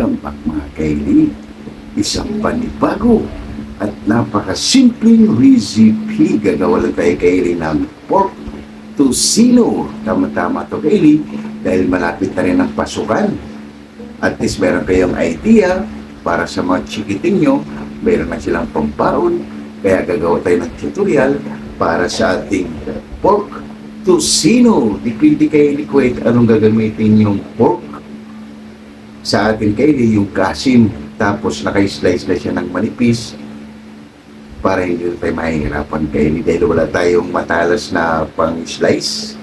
Welcome back mga kaili. Isang panibago at napakasimpleng recipe. Gagawa lang tayo kaili ng pork tocino. Tama-tama to kaili dahil malapit na rin ang pasukan. At least meron kayong idea para sa mga chikiting nyo. Meron na silang pambaon. Kaya gagawa tayo ng tutorial para sa ating pork tocino. Dipindi kayo ni Kuwait anong gagamitin yung pork. Sa atin kaili yung kasim, tapos naka-slice na siya ng manipis para hindi tayo mahihirapan kaili dahil wala tayong matalas na pang-slice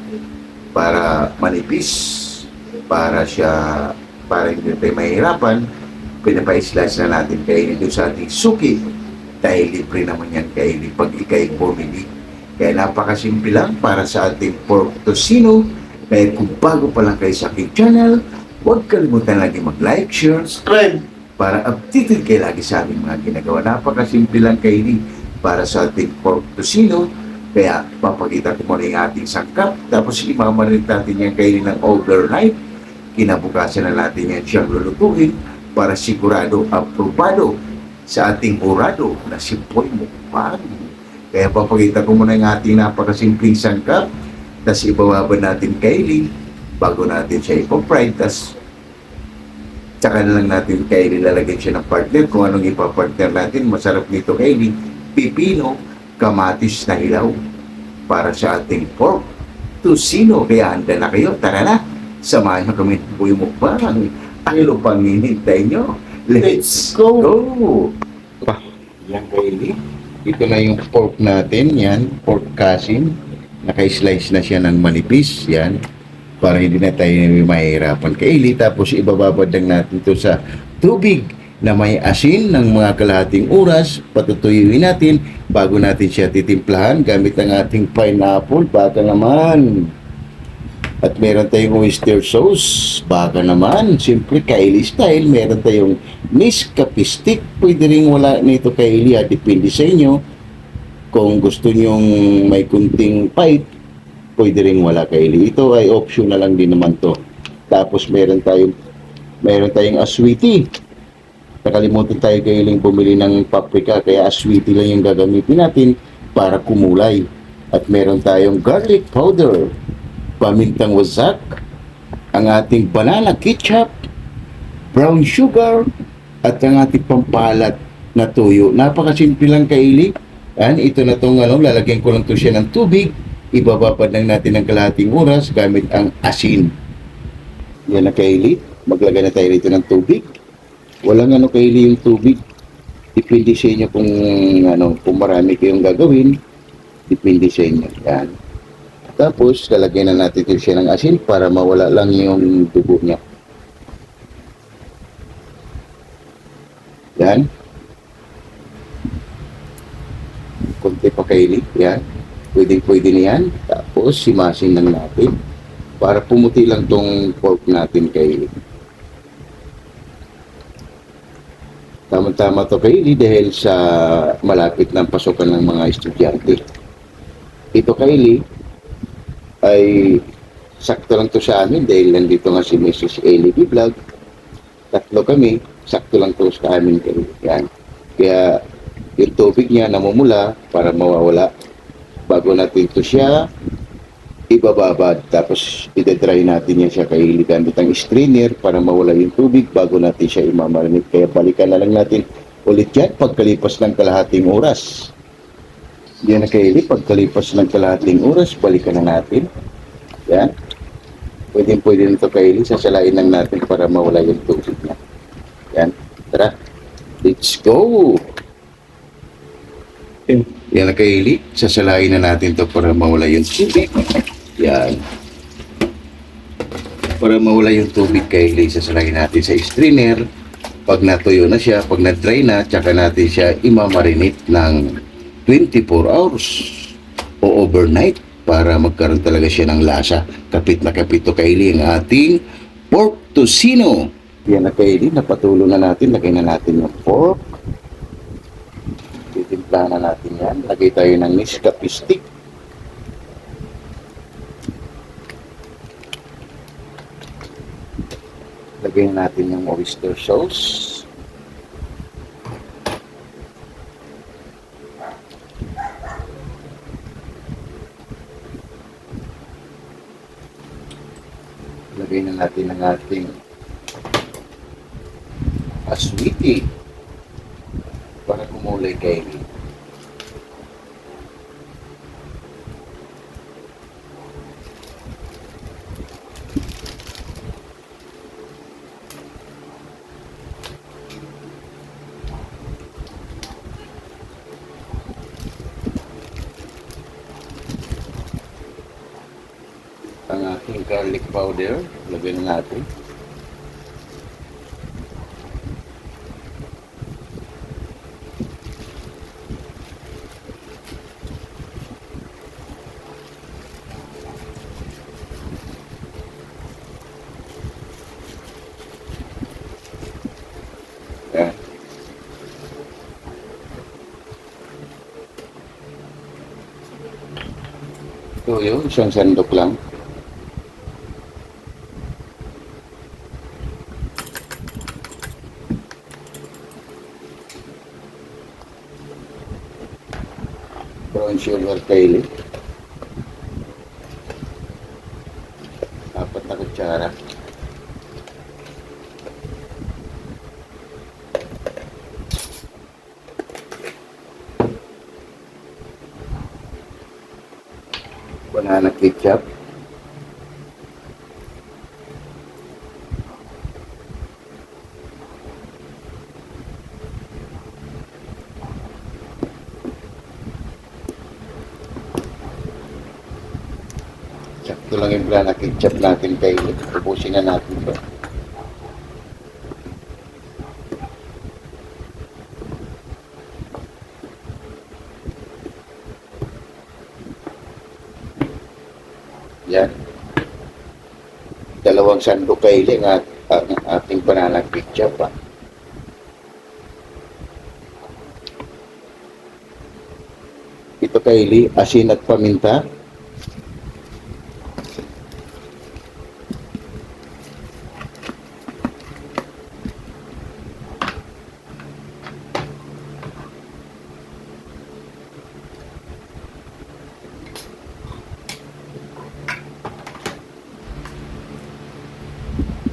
para manipis para hindi tayo mahihirapan. Pinapa-slice na natin kaili doon sa ating suki dahil libre naman yan kaili pag ikay bumili. Kaya napakasimple lang para sa ating pork tocino. Kaya kung bago pa lang kayo sa aking channel, huwag kalimutan lagi mag-like, share, subscribe para updated kayo lagi sa aming mga ginagawa. Napakasimple lang kaili para sa ating pork tocino. Kaya papakita ko muna yung ating sangkap. Tapos imamarinate natin yan kaili ng overnight. Kinabukasan na natin yan siyang lulutuin para sigurado aprobado sa ating orado na si Boy Mukbang. Kaya papakita ko muna yung ating napakasimpleng sangkap. Tapos ibababa natin kaili bago natin siya ipo-fry, tas tsaka na lang natin kaili lalagyan siya ng partner. Kung anong ipapartner natin, masarap nito kaili, pipino, kamatis na hilaw para sa ating pork tocino. Kaya handa na kayo, tara na, samahan nyo kami po yung mukbang. Ano pang hinintay nyo? Let's go! Yan kaili, ito na yung pork natin, yan, pork kasim, naka-slice na siya ng manipis, yan, para hindi na tayo mahihirapan kaili. Tapos ibababad lang natin ito sa tubig na may asin ng mga kalahating oras. Patutuyuin natin bago natin siya titimplahan gamit ang ating pineapple. Baka naman. At meron tayong oyster sauce. Baka naman. Siyempre kaili style. Meron tayong Nescafe stick. Pwede rin wala nito kaili. Depende sa inyo. Kung gusto nyong may kunting bite, pwede rin wala kaili. Ito ay option na lang din naman to. Tapos meron tayong aswiti. Nakalimutan tayo kailing bumili ng paprika, kaya aswiti lang yung gagamitin natin para kumulay. At meron tayong garlic powder, pamintang wasak, ang ating banana ketchup, brown sugar, at ang ating pampalat na tuyo. Napakasimple lang kaili. Ito na itong lalagyan ko lang to siya ng tubig. Ibababad lang natin ng kalahating oras gamit ang asin. Yan na kaili. Maglagay na tayo rito ng tubig. Walang kaili yung tubig. Depende sa inyo kung marami kayong gagawin. Depende sa inyo. Yan. Tapos, lalagyan na natin siya ng asin para mawala lang yung dugo niya. Yan. Konti pa kaili. Yan. Pwede na yan. Tapos simasin lang natin para pumuti lang tong pork natin kaili. Tama-tama to kaili dahil sa malapit ng pasukan ng mga estudyante. Ito kaili ay sakto lang to sa amin dahil nandito nga si Mrs. Ellie Vlog. Tatlo kami, sakto lang to sa amin kaili. Yan. Kaya yung tubig niya namumula para mawawala. Bago natin ito siya ibababad, tapos idadry natin yan siya kaili gamit ang strainer para mawala yung tubig bago natin siya imamarinate. Kaya balikan na lang natin ulit yan pagkalipas ng kalahating oras. Yan na kaili, pagkalipas ng kalahating oras, balikan na natin. Yan. Pwede nito kaili, sasalain lang natin para mawala yung tubig niya. Yan. Tara, let's go! Yan na kaili, sasalain na natin to para mawala yung tubig. Yan. Para mawala yung tubig kaili, sasalain natin sa strainer. Pag natuyo na siya, pag na-dry na, tsaka natin siya imamarinate ng 24 hours o overnight para magkaroon talaga siya ng lasa. Kapit na kapit to kaili ang ating pork tocino. Yan na kaili, napatulo na natin, lagay na natin yung pork. Titimplahan na natin yan. Lagay tayo ng Nescafe stick. Lagyan natin yung oyster sauce. Lagyan na natin ang ating aswiti para kumulay kaili. Ang ating garlic powder, lagyan na natin. Yan. Ito yun, isang sandok lang. Brown sugar kaili. 4 na kutsara. Banana ketchup. Sakto lang yung banana ketchup natin kaili. Ubusin na natin ito. Yan. 2 sandok kaili ang ating banana ketchup. Ito kaili, asin at paminta.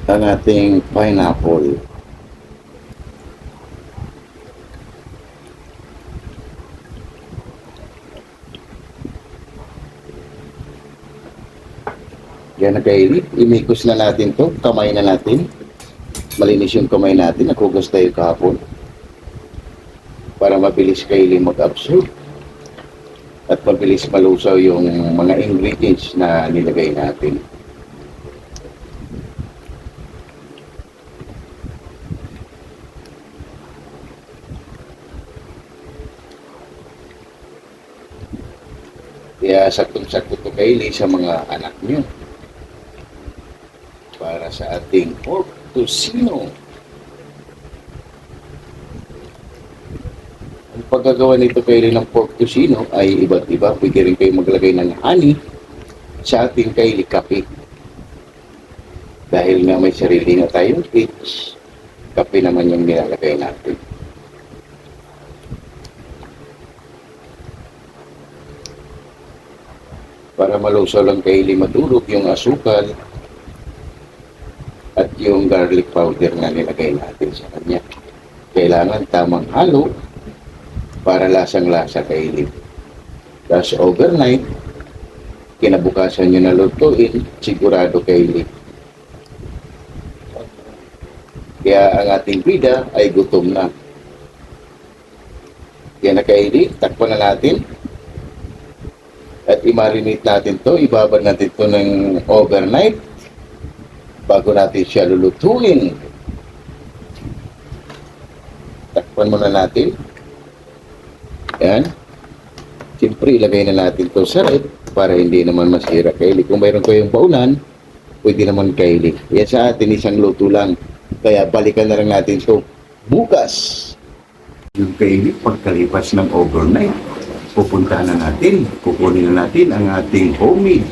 Ang ating pineapple. Yan na kaili. Imikos na natin to. Kamay na natin. Malinis yung kamay natin. Naghugas tayo kahapon. Para mabilis kaili mag-absorb. At mabilis malusaw yung mga ingredients na nilagay natin. Kaya saktong-sakto ito kaili sa mga anak nyo. Para sa ating pork tocino. Ang paggagawa nito kaili ng pork tocino ay iba't iba. Pwede rin kayo maglagay ng honey sa ating kaili kape. Dahil nga may sarili na tayong kids, kape naman yung nilalagay natin. Para malusaw lang kaili madurog yung asukal at yung garlic powder na nilagay natin sa kanya. Kailangan tamang halo para lasang-lasa kaili. Tapos overnight, kinabukasan nyo na lutuin, sigurado kaili. Kaya ang ating bida ay gutom na. Kaya na kaili, takpan na natin. At i-marinate natin to, ibabad natin to ng overnight bago natin siya lulutuin. Takpan muna natin. Yan. Siyempre, ilagay na natin to sa ref para hindi naman masira kaili. Kung mayroon kayong baunan, pwede naman kaili. Yan sa atin, isang luto lang. Kaya balikan na lang natin to bukas. Yung kaili, pagkalipas ng overnight, pupunta na natin, kukunin na natin ang ating homemade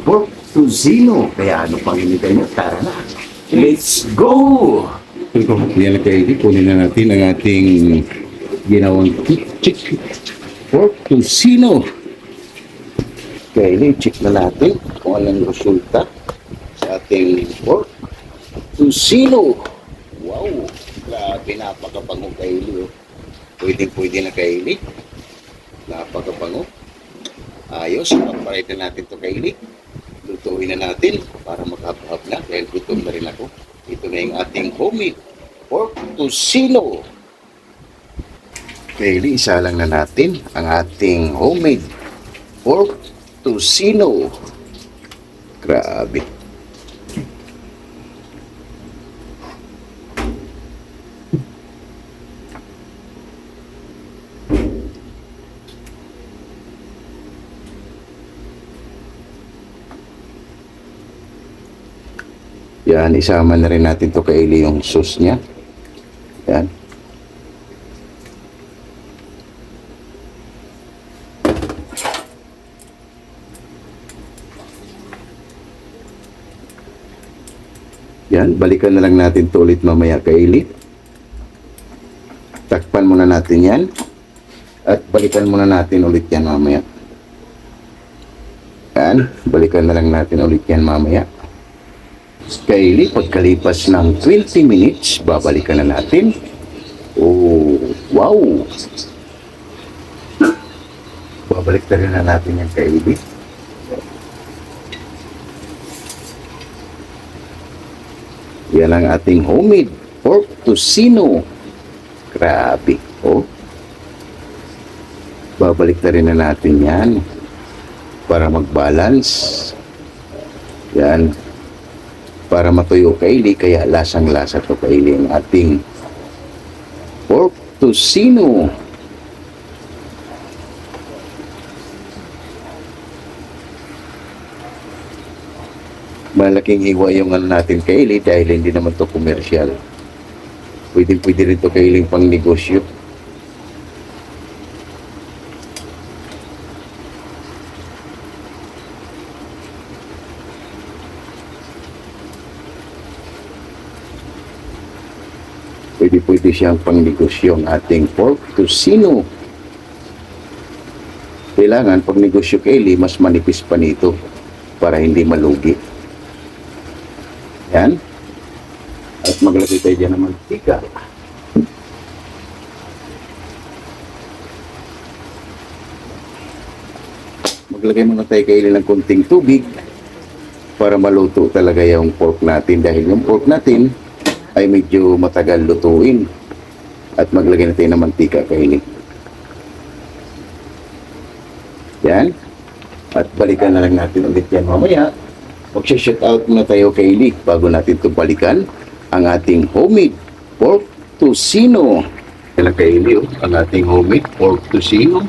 pork tocino. Kaya ano pang hinintay nyo? Tara na! Let's go! Yan na kayo, kunin na natin ang ating ginawang chick pork tocino. Kaya check na natin kung anong resulta sa ating pork tocino. Wow! Grabe, napakabango kaili. Pwede na kaili. Napakabango. Ayos, pagparitan natin ito kaili. Lutuin na natin para maghap-hap na dahil gutom na rin ako. Ito na yung ating homemade pork tocino. Kaili, isa lang na natin ang ating homemade pork tocino. Grabe. Yan, isama na rin natin to kaili yung sauce niya. Yan. Yan, balikan na lang natin to ulit mamaya kaili. Takpan muna natin yan. At balikan muna natin ulit yan mamaya. Yan, balikan na lang natin ulit yan mamaya. Kaili, pagkalipas ng 20 minutes, babalikan na natin. Oh, wow! Babalik na rin na natin yung kaili. Yan ang ating homemade pork tocino. Grabe, oh. Babalik na rin na natin yan para mag-balance. Yan. Para matuyo kaili, kaya lasang-lasa to kaili ang ating pork tocino. Malaking hiwa yung ano natin kaili dahil hindi naman to commercial. Pwede rin to kailing pang negosyo. Pwede siyang pangnegosyo ang ating pork tocino. Kailangan pag negosyo kaili, mas manipis pa nito para hindi malugi. Yan. At maglagay tayo dyan ng mantika. Maglagay muna tayo kaili ng konting tubig para maluto talaga yung pork natin dahil yung pork natin ay medyo matagal lutuin. At maglagay na tayo ng mantika kaili. Yan. At balikan na lang natin ulit yan mamaya. Mag-shout out muna tayo kaili bago natin ito balikan ang ating homemade pork tocino. Yan kaili, ang ating homemade pork tocino.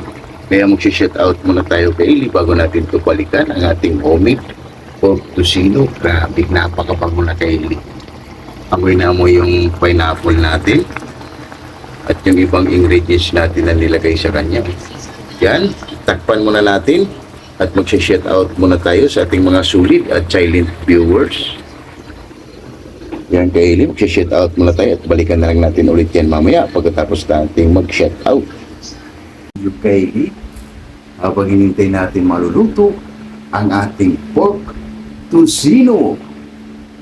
Kaya mag-shout out muna tayo kaili bago natin ito balikan ang ating homemade pork tocino. Grabe, napakabango na kaili. Amoy na amoy yung pineapple natin at yung ibang ingredients natin na nilagay sa kanya. Yan, takpan muna natin at mag-shout out muna tayo sa ating mga sulit at silent viewers. Yan kaili, mag-shout out muna tayo at balikan na lang natin ulit yan mamaya pagkatapos natin mag-shout out. Yung kaili, habang hinintay natin maluluto ang ating pork tocino,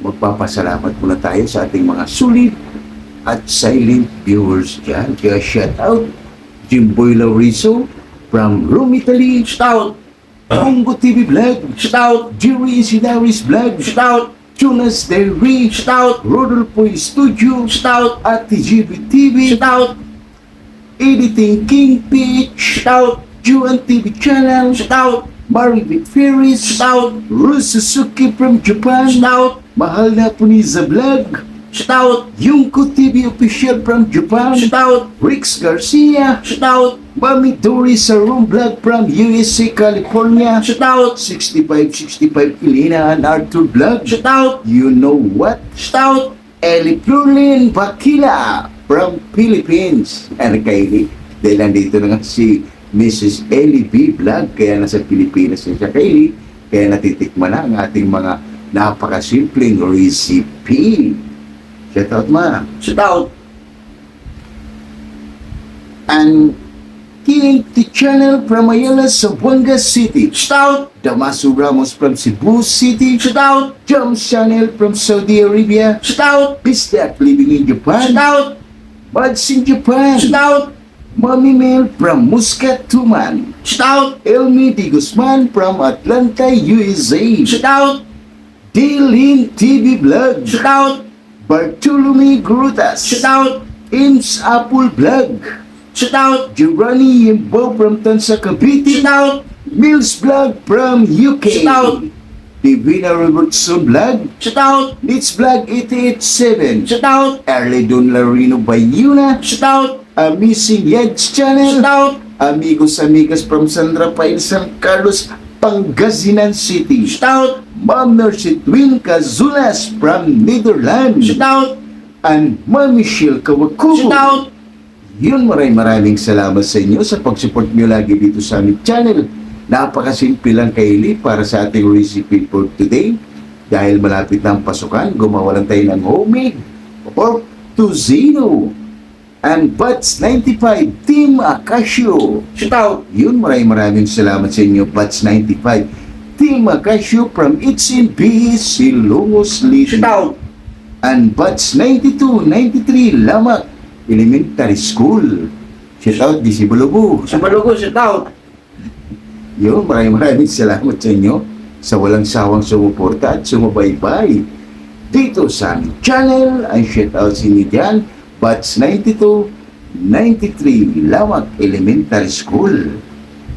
magpapasalamat muna tayo sa ating mga sulit at silent viewers dyan. Kaya shout out Jimboy Laurizo from Rome, Italy. Shout out Congo TV Vlog. Shout out Jerry Isidaris Vlog. Shout out Jonas Derry. Shout out Rodolfo Studio. Shout out Ate GB TV. Shout out Editing King Pitch. Shout out Juan TV Channel. Shout out Maribit Ferris. Shout out Ru Suzuki from Japan. Shout out Mahal na Puniza Vlog. Shout out Yunko TV Official from Japan. Shout out Rix Garcia. Shout out Mami Doris Sarum Vlog from USA, California. Shout out 6565 Ilina and Arthur Vlog. Shout out You Know What. Shout out Eli Plurlin Bakila from Philippines. Ano kaili? Dahil nandito na nga si Mrs. Eli B Vlog, kaya nasa Pilipinas na siya kaili. Kaya natitikman na ang ating mga Napakasimpleng recipe. Shout out, ma. Shout out. And TNT channel from Ayala, Zamboanga City. Shout out. Damaso Ramos from Cebu City. Shout out. Jump channel from Saudi Arabia. Shout out. Bisdak living in Japan. Shout out. Buds in Japan. Shout out. Mommy Mel from Muscat, Tuman. Shout out. Elmi Di Guzman from Atlanta, USA. Shout out. Dilin TV Vlog. Shout out. Bartolome Grutas. Shout out. Ims Apple Vlog. Shout out. Giovanni Yimbo from Tansa Cavite. Shout out. Mills Vlog from UK. Shout out. Divina Robertson Vlog. Shout out. Nits Vlog 887. Shout out. Arledon Larino Bayuna. Shout out. Amazing Yeds Channel. Shout out. Amigos Amigas from San Rafael, San Carlos, Pangasinan City. Shout out. Ma'am Nurse Twin Cazulas from Netherlands. Shout out. And Ma'am Michelle Kawakubo. Shout out. Yun, maraming salamat sa inyo sa pag-support nyo lagi dito sa aming channel. Napakasimple lang kaili para sa ating recipe for today. Dahil malapit na ang pasukan, gumawa lang tayo ng homemade pork tocino and Bats 95 Team Acasio. Shout out. Yun, maraming salamat sa inyo, Bats 95 Team Acasio from Itsin-B, Silongos, Liti. Shout out. And Bats 92, 93, Lamak Elementary School. Shout out, di si Bulubu. Sa Balugo, shout out. Yun, maraming salamat sa inyo sa walang sawang sumuporta at sumubaybay dito sa aming channel. Ang shout out sa inyo dyan, Bats 92, 93, Lamak Elementary School.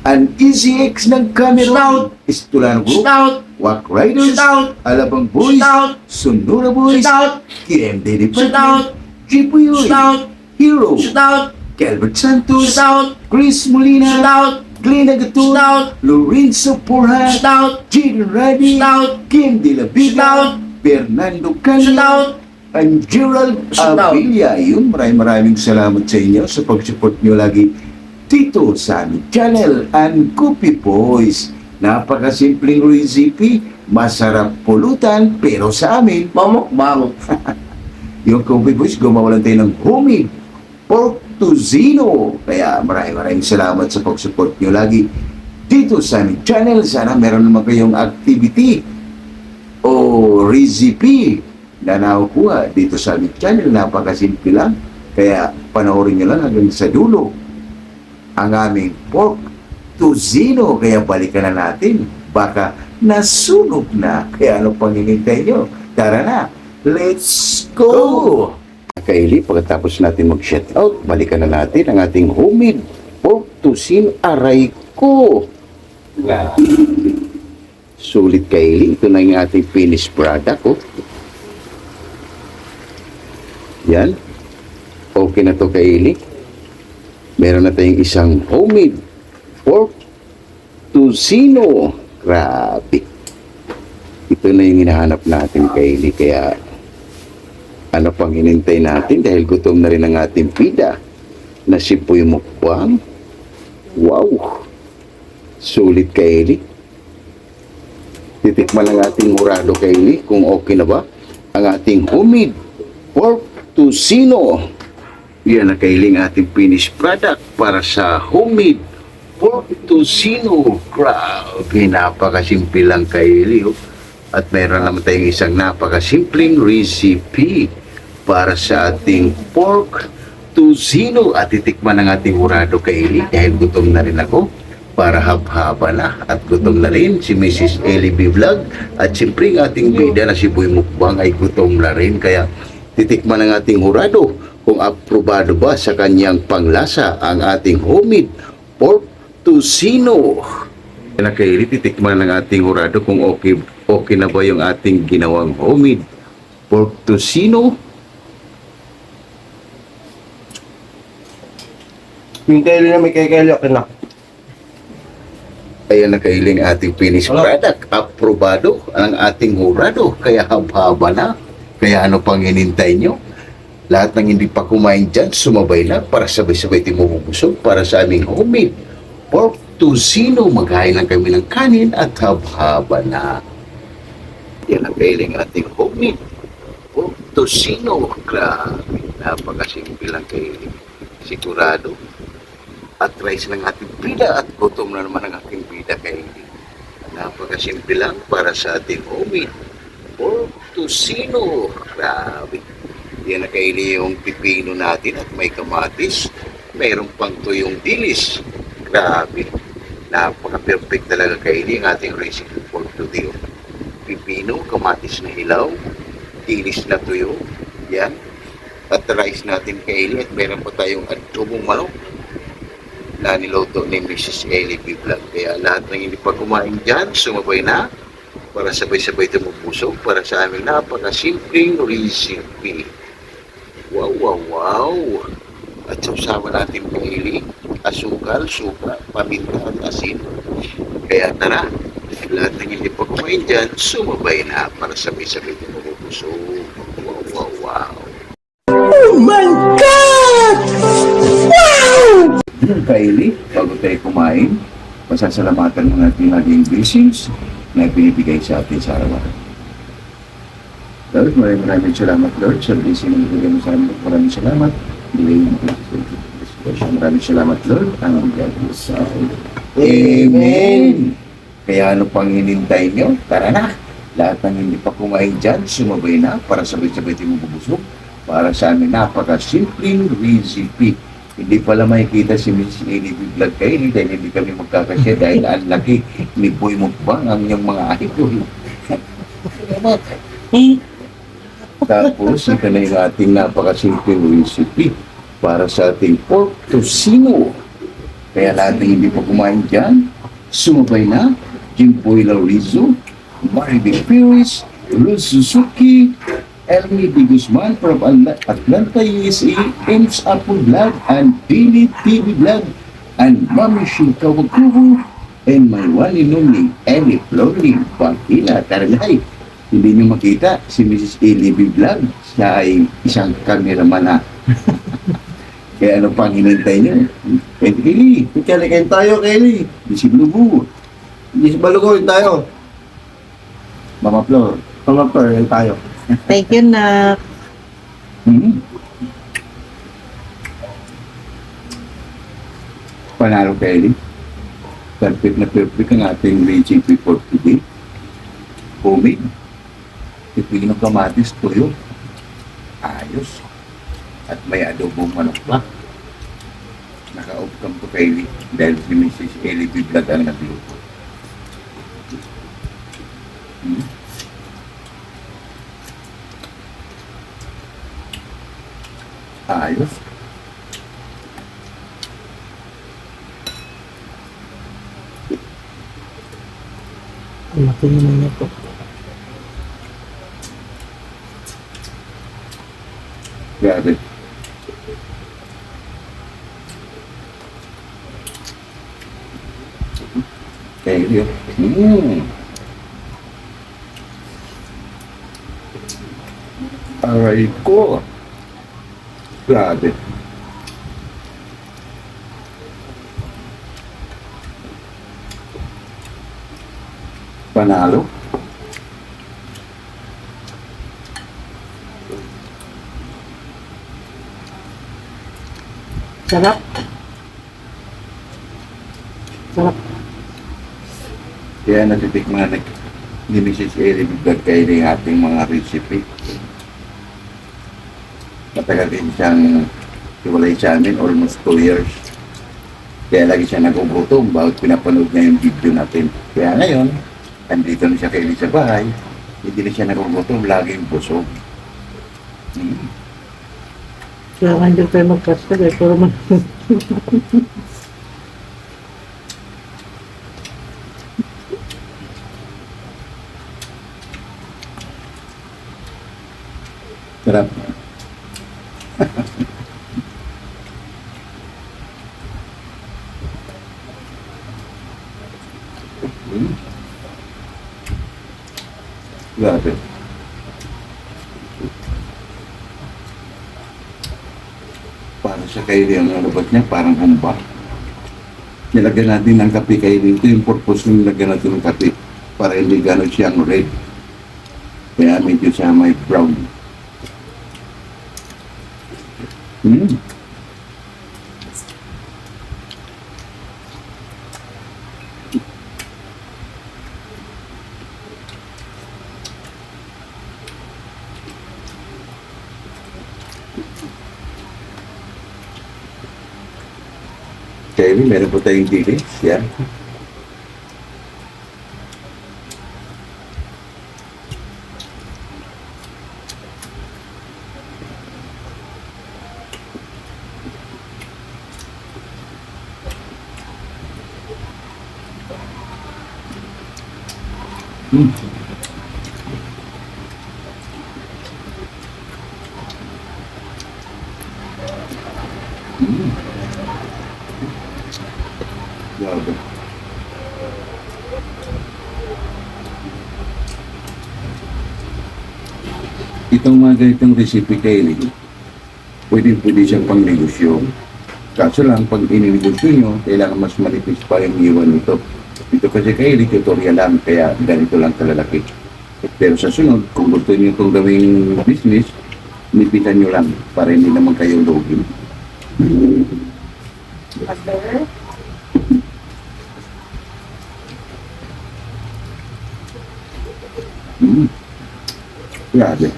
Ang EasyX ng camera, Shout out. Istulano Shout Group, out. Wak Riders, Shout out. Alabang Boys, Shout out. Sonora Boys, Shout out. KMD Shout Department, out. Jipuyoy, Shout out. Hero, Shout out. Calvert Santos, Shout out. Chris Molina, Shout out. Glenn Agatul, Shout out. Lorenzo Porha, Shout out. Jin Radi, Shout out. Kim De La Shout Vega, out. Fernando Shout Canio, out. and Gerald Shout out. Avilla. Yun, maraming salamat sa inyo sa pag-support nyo lagi dito sa aming channel. And Coffee Boys, napakasimpleng recipe, masarap pulutan, pero sa amin, Mamukbang. yung Coffee Boys, gumawa lang tayo ng homemade pork tocino. Kaya maraming salamat sa pag-support nyo lagi dito sa aming channel. Sana meron naman kayong activity o recipe na nakukuha dito sa aming channel. Napakasimple lang. Kaya panoorin nyo lang hanggang sa dulo ang aming pork tocino. Kaya balikan na natin. Baka nasunog na. Kaya ano pang hinintay nyo? Tara na! Let's go! Kaili, pagkatapos natin mag-shoutout, balikan na natin ang ating homemade pork tocino. Aray ko! Sulit, Kaili. Ito na yung ating finished product. Oh. Yan. Okay na to, Kaili. Meron na tayong isang homemade pork tocino. Grabe. Ito na yung hinahanap natin, Kaili. Kaya ano pang hinintay natin dahil gutom na rin ang ating pida na si Puy Mukbang. Wow! Sulit, Kaili. Titikman ang ating hurado, Kaili, kung okay na ba ang ating homemade pork tocino. Yan na, Kaili, ang ating finished product para sa homemade pork tocino. Grabe, napakasimple lang, Kaili. Oh. At meron naman tayong isang napakasimpleng recipe para sa ating pork tocino. At titikman ang ating hurado, Kaili, dahil gutom na rin ako para haba na. At gutom na rin si Mrs. Ellie B. Vlog. At siyempre ang ating bida na si Boy Mukbang ay gutom na rin. Kaya titikman ang ating hurado kung aprobado ba sa kanyang panglasa ang ating homemade pork tocino. Na Kaili, titikman ng ating hurado kung okay na ba yung ating ginawang homemade pork tocino. Yung kailo na may kailo, okay na. Ayan na, Kaili, ang ating finished product. Aprobado ang ating hurado. Kaya haba na. Kaya ano pang hinintay nyo? Lahat ng hindi pa kumain dyan, sumabay na para sabay-sabay timubusog para sa aming homemade pork tocino. Maghain lang kami ng kanin at haba na. Yan ang kailing ating homemade pork tocino. Grabe, napakasimple lang kailing. Sigurado. At rice ng ating bida at gutom na naman ang ating bida kailing. Napakasimple lang para sa ating homemade pork tocino. Grabe. Yan na kaili yung pipino natin at may kamatis. Mayroon pang tuyong dilis. Grabe. Napaka-perfect talaga kaili ang ating recipe for today. Pipino, kamatis na hilaw, dilis na tuyo. Yan. At rice natin kaili at meron pa tayong adobong manok na niloto ni Mrs. Ellie B. Vlog. Kaya lahat ng hindi pa kumain dyan, sumabay na para sabay-sabay tumupusok para sa aming napakasimpleng recipe. Wow, wow, wow! At sasama natin kaili, asukal, suka, paminta at asin. Kaya tara, lahat ng hindi pa kumain dyan, sumabay na para sabay-sabay tumupusok. Wow, wow, wow! Kaili, bago tayo kumain, pasasalamatan mo natin laging blessings na binibigay sa atin sa araw-araw. Lord, maraming salamat, Lord, sa blessing na binibigay mo sa amin. Maraming salamat. Maraming salamat, Lord. Ang God sa akin. Amen! Kaya ano pang hinintay nyo? Tara na! Lahat ng hindi pa kumain dyan, sumabay na para sabay-sabay tayo mabubusog para sa amin napaka-simpleng recipe. Hindi pala makikita si Mrs. Ellie B. Vlog kayo dahil hindi kami magkakasya dahil ang laki ni Boy Mukbang ang niyang mga idol. Tapos, ito na yung ating napakasimpleng recipe para sa ating pork tocino. Kaya lahat ng hindi pa kumain dyan, sumabay na. Jimboy Laurizo, Maribel Pires, Ruth Suzuki, Elmi D. Guzman from Atlanta, USA, Ames Apple Vlog, and Daily TV Vlog, and Mami Shinka Wakubu, and my one and only Ellie Florin Pangkila. Tarangay, hindi nyo makita si Mrs. Ellie B. Vlog. Siya ay isang cameraman na. Kaya ano pang hinintay nyo? Kelly, Kalikain tayo, Kelly. Bisiglubu, Hindi balugoy tayo. Mama Flor. Pamaparin tayo. Thank you, Nak. Hmm. Panalo Kelly. Perfect na perfect ang ating recipe for today. Homemade. Pipino kamatis, tuyo. Ayos. At may adobong manok pa. Naka-off cam to Kelly dahil si Mrs. Ellie B. Vlog ang nagluto. Hmm. Ayos. Ang laki naman niya po. Grabe. Kelly. Aray ko. Grabe. Panalo. Sarap. Sarap. Kaya natitikman na ni Mrs. Ellie Vlog kayo ng ating mga recipe. Matagal din siyang iwalay sa amin, almost 2 years. Kaya lagi siya nagugutom bawat pinapanood niya yung video natin. Kaya ngayon, andito na siya kay Ellie sa bahay, hindi na siya nagugutom, laging busog. Kaya nga hindi tayo mag-castle eh. Puro man. Sarap. Grabe. Para siya kayo yung nalabas niya, parang humba. Nilagyan natin ng kape kayo dito. Yung purpose ng nilagyan natin ng kape para hindi gano'n siyang red. Kaya medyo siya may brown. Mm. Kaya meron po tayong dilis. Yan. Mm. Mm. Grabe. Itong mga ganitong recipe kayo, pwede siyang pang negosyo. Kaso lang, pag ininegosyo nyo, kailangan mas manipis pa yung iwan nito. Ito kasi kayo, tutorial lang, kaya ganito lang kalalaki. Pero sa sunod, kung gusto nyo itong gawing business, nipitan nyo lang para hindi naman kayo login. Mm. Grabe.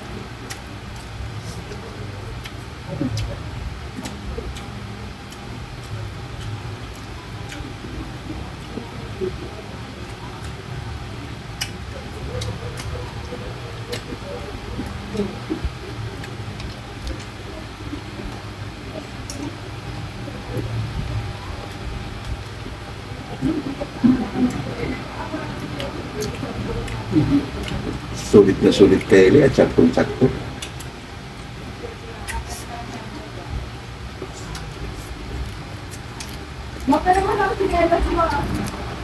Sulit na sulit kayo at saktong-sakto. Pero naman ako sinela sa mga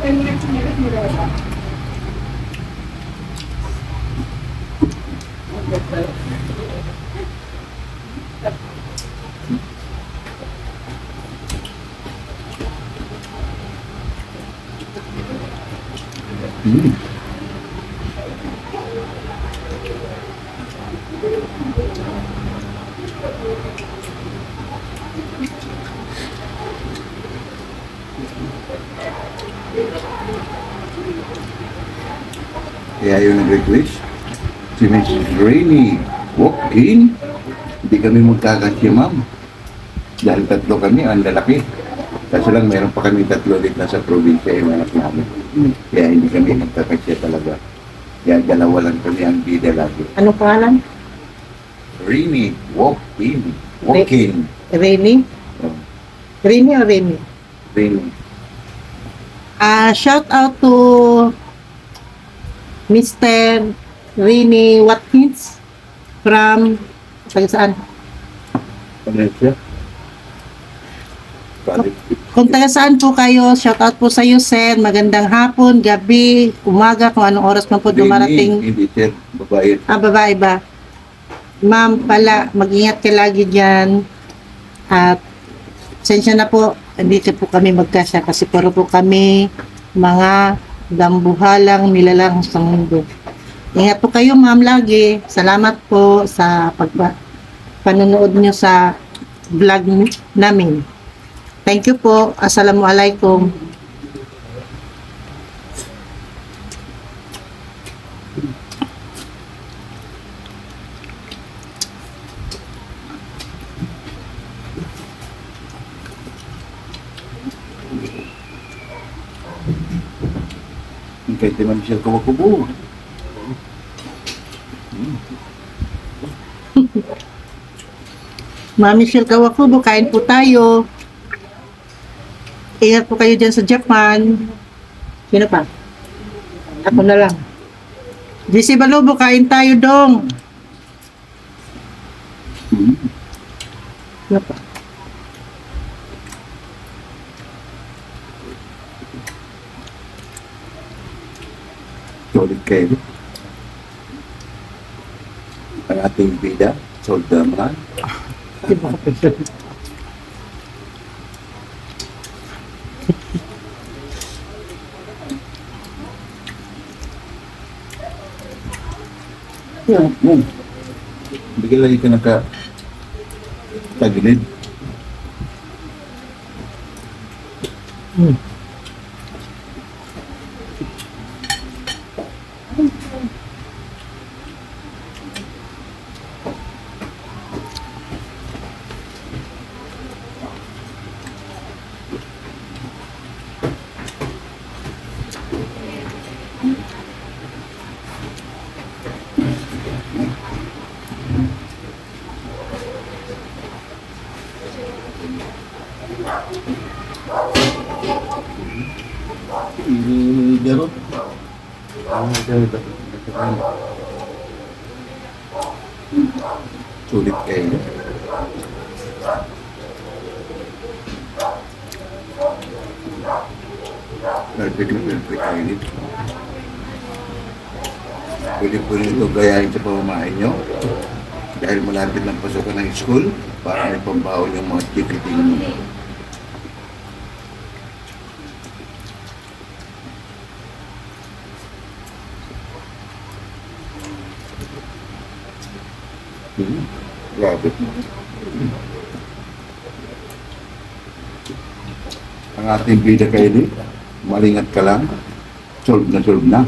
10 minutes sinela si Reza. Mm. Kaya yun nag-request. Si Mrs. Rainy, walk in. Hindi kami magkakasya, ma'am. Dahil tatlo kami, ang lalaki. Kasi lang, meron pa kami tatlo ulit na sa probinsya yung anak namin. Kaya hindi kami magkakasya talaga. Kaya dalawa lang kami ang bida lagi. Anong pangalan? Rainy, walk in. Walk in. Remy? Oh, Remy o Remy? Rainy. Shout out to Mr. Rini Watkins from taga saan? Valencia. Balik. Kung taga saan po kayo, shout out po sa iyo, sir. Magandang hapon, gabi, umaga, kung anong oras man po dumarating. Hindi, sir. Babae. Babae ba? Ma'am pala, mag-ingat ka lagi dyan. At sensya na po, hindi po kami magkasya kasi puro po kami mga dambuhalang nilalang sa mundo. Ingat po kayo, ma'am, lagi. Salamat po sa panonood nyo sa vlog namin. Thank you po. Assalamualaikum. Kahit di man siya kumakubo. Mami Michelle Kawakubo, kain po tayo. Ingat po kayo dyan sa Japan. Sino pa? Ako na lang. JC Balubo, kain tayo dong. Sino pa? Solid kayo. Ang ating bida, Soldaman. Di ba kapag Bigyan lagi ka naka tagilid. Garo. Sulit kayo. Perfect na perfect kayo dito. Pwede po nito gayahin sa pamamahay nyo. Dahil malapit ng pasukan ng school, para may pambaon yung mga chikiting mo. Grabe. Ang ating bida kayo din, malingat ka lang, solve na solve na.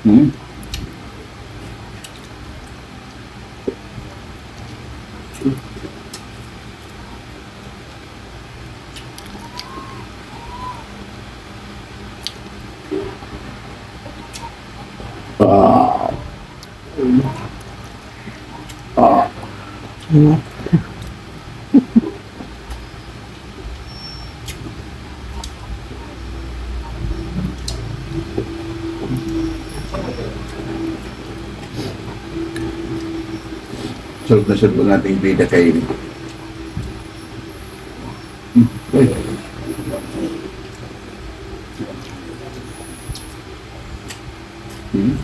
Hmm? Ano? Solve na solve ang ating bida kayo din. Ay. Hmm?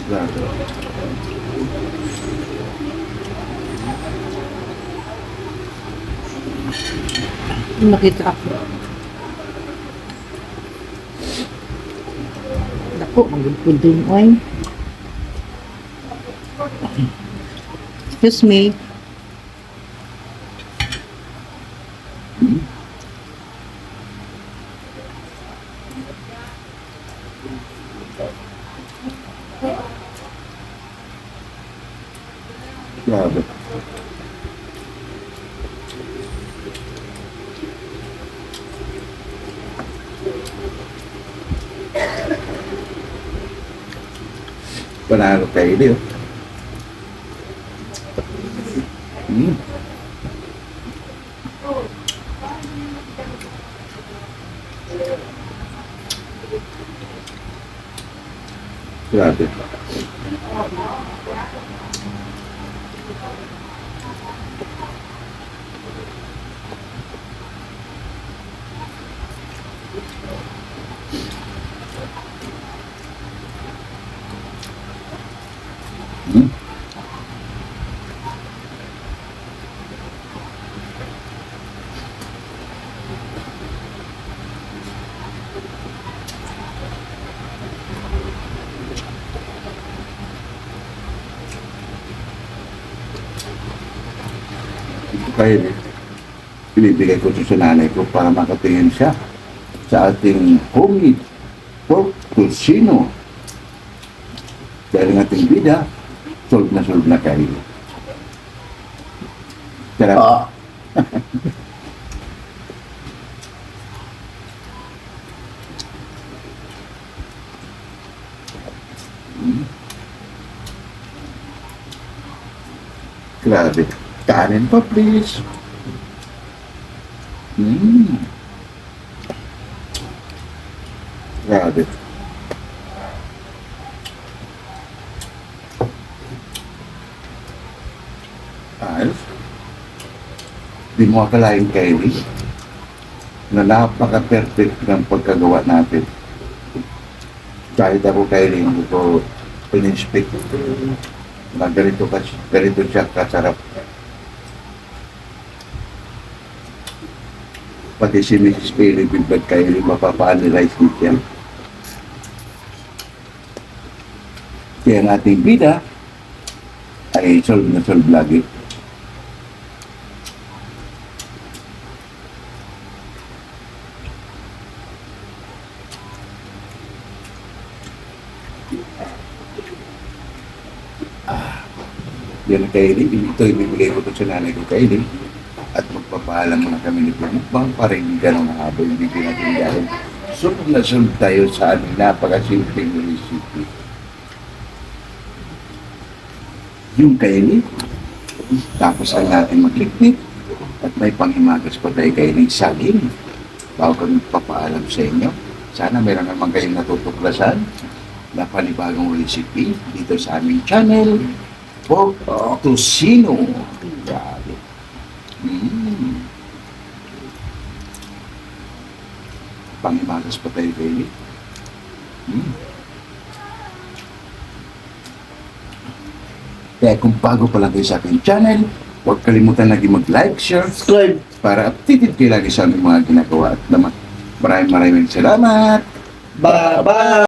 Grabe. Nakita ako. Dako, magulpod din oy. Excuse me. Grabe. Panalo kayo din. Hmm. Grabe. Hmm. Kaya binibigay ko ito sa nanay ko para makatingin siya sa ating homemade pork tocino. Dahil ng ating bida, solve na kayo. Sarap. Grabe. Kanin pa, please. Grabe. Ayos. Di mo akalain, Kylie, na napaka-perfect ng pagkagawa natin. Kahit ako, Kylie, hindi ko in-expect na ganito siya kasarap. Pati si Mrs. Bailey Bilbert, Kylie, mapapa-analyze din siya. Kaya ang ating bida ay solve na solve lagi. Yan ang Kylie. Ito ibibigay ko ito sa nanay ko, Kylie. At magpapaalam muna kami ni Pumukbang para hindi ganun haba yung video natin dahil sunod na sunod tayo sa aming napakasimpleng recipe. Yung Kylie, tapos ang natin magliknik at may panghimagas pa tayo Kylie saging. Bago kami papaalam sa inyo, sana meron naman kayong natutuklasan na panibagong recipe dito sa aming channel. Pork Tocino. Grabe. Pangimagas pa tayo, Kylie. Kaya kung bago pa lang kayo sa aking channel, huwag kalimutan lagi mag-like, share, Subscribe. para updated kayo lagi sa aming mga ginagawa. At naman, maraming salamat! Bye-bye.